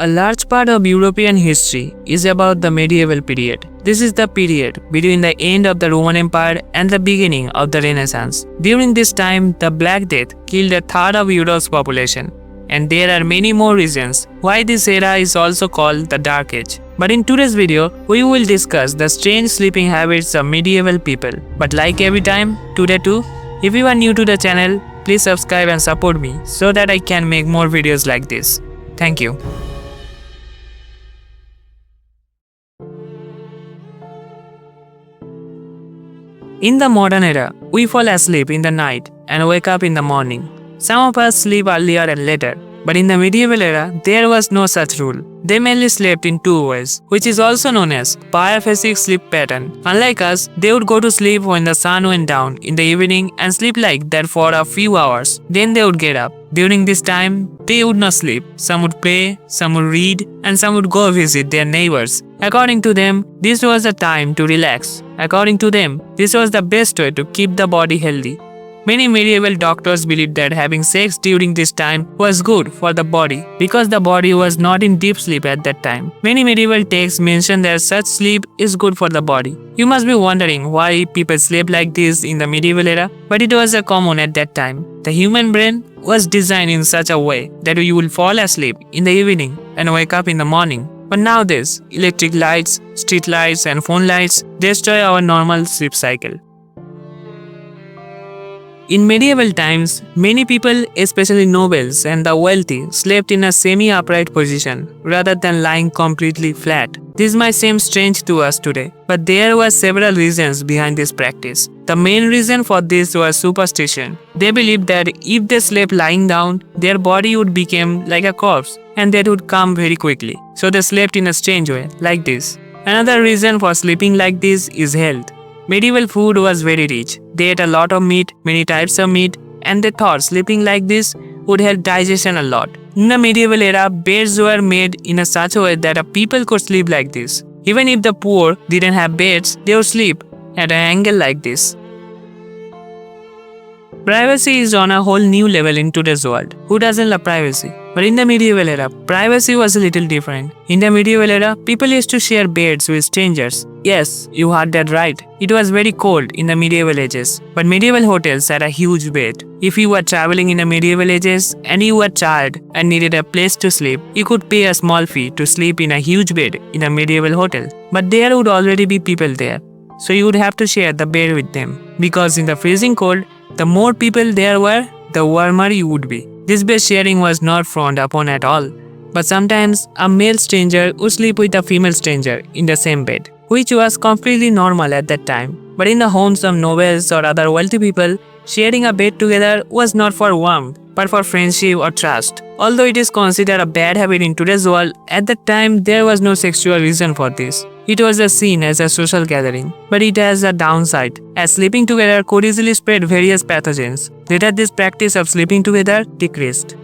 A large part of European history is about the medieval period. This is the period between the end of the Roman Empire and the beginning of the Renaissance. During this time, the Black Death killed a third of Europe's population. And there are many more reasons why this era is also called the Dark Age. But in today's video, we will discuss the strange sleeping habits of medieval people. But like every time, today too, if you are new to the channel, please subscribe and support me so that I can make more videos like this. Thank you. In the modern era, we fall asleep in the night and wake up in the morning. Some of us sleep earlier and later, but in the medieval era, there was no such rule. They mainly slept in two ways, which is also known as Biphasic sleep pattern. Unlike us, they would go to sleep when the sun went down in the evening and sleep like that for a few hours. Then they would get up. During this time, they would not sleep. Some would pray, some would read, and some would go visit their neighbors. According to them, this was a time to relax. According to them, this was the best way to keep the body healthy. Many medieval doctors believed that having sex during this time was good for the body because the body was not in deep sleep at that time. Many medieval texts mention that such sleep is good for the body. You must be wondering why people slept like this in the medieval era, but it was common at that time. The human brain was designed in such a way that you will fall asleep in the evening and wake up in the morning. But nowadays, electric lights, street lights, and phone lights destroy our normal sleep cycle. In medieval times, many people, especially nobles and the wealthy, slept in a semi-upright position rather than lying completely flat. This might seem strange to us today, but there were several reasons behind this practice. The main reason for this was superstition. They believed that if they slept lying down, their body would become like a corpse and that would come very quickly. So they slept in a strange way, like this. Another reason for sleeping like this is health. Medieval food was very rich. They ate a lot of meat, many types of meat, and they thought sleeping like this would help digestion a lot. In the medieval era, beds were made in such a way that people could sleep like this. Even if the poor didn't have beds, they would sleep at an angle like this. Privacy is on a whole new level in today's world. Who doesn't love privacy? But in the medieval era, privacy was a little different. In the medieval era, people used to share beds with strangers. Yes, you heard that right. It was very cold in the medieval ages, but medieval hotels had a huge bed. If you were traveling in the medieval ages and you were tired and needed a place to sleep, you could pay a small fee to sleep in a huge bed in a medieval hotel. But there would already be people there, so you would have to share the bed with them. Because in the freezing cold, the more people there were, the warmer you would be. This bed sharing was not frowned upon at all, but sometimes a male stranger would sleep with a female stranger in the same bed, which was completely normal at that time. But in the homes of nobles or other wealthy people, sharing a bed together was not for warmth, but for friendship or trust. Although it is considered a bad habit in today's world, at that time there was no sexual reason for this. It was seen as a social gathering, but it has a downside, as sleeping together could easily spread various pathogens. Later, this practice of sleeping together decreased.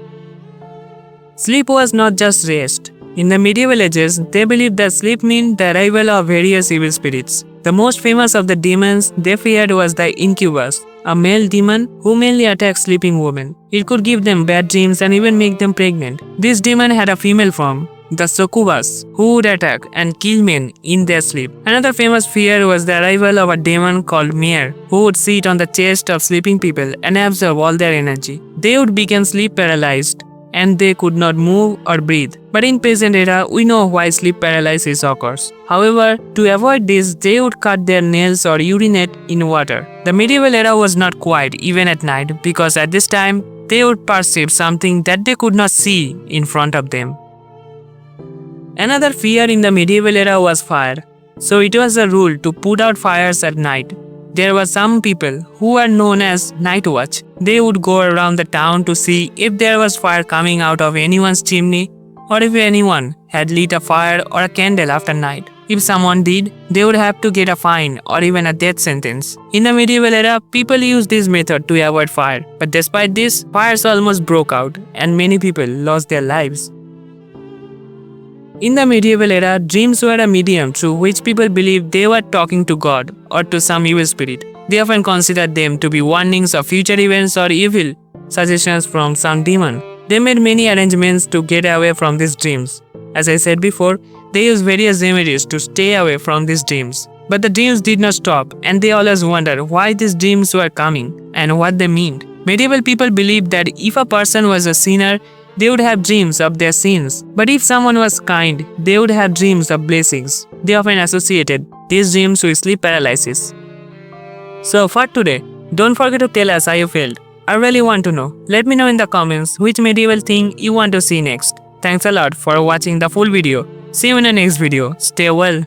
Sleep was not just rest. In the medieval ages, they believed that sleep meant the arrival of various evil spirits. The most famous of the demons they feared was the incubus, a male demon who mainly attacked sleeping women. It could give them bad dreams and even make them pregnant. This demon had a female form, the succubus, who would attack and kill men in their sleep. Another famous fear was the arrival of a demon called Mare, who would sit on the chest of sleeping people and absorb all their energy. They would become sleep paralyzed and they could not move or breathe. But in present era, we know why sleep paralysis occurs. However, to avoid this, they would cut their nails or urinate in water. The medieval era was not quiet even at night because at this time, they would perceive something that they could not see in front of them. Another fear in the medieval era was fire. So it was a rule to put out fires at night. There were some people who were known as night watch. They would go around the town to see if there was fire coming out of anyone's chimney or if anyone had lit a fire or a candle after night. If someone did, they would have to get a fine or even a death sentence. In the medieval era, people used this method to avoid fire. But despite this, fires almost broke out and many people lost their lives. In the medieval era, dreams were a medium through which people believed they were talking to God or to some evil spirit. They often considered them to be warnings of future events or evil suggestions from some demon. They made many arrangements to get away from these dreams. As I said before, they used various remedies to stay away from these dreams. But the dreams did not stop, and they always wondered why these dreams were coming and what they meant. Medieval people believed that if a person was a sinner, they would have dreams of their sins. But if someone was kind, they would have dreams of blessings. They often associated these dreams with sleep paralysis. So for today, don't forget to tell us how you felt. I really want to know. Let me know in the comments which medieval thing you want to see next. Thanks a lot for watching the full video. See you in the next video. Stay well.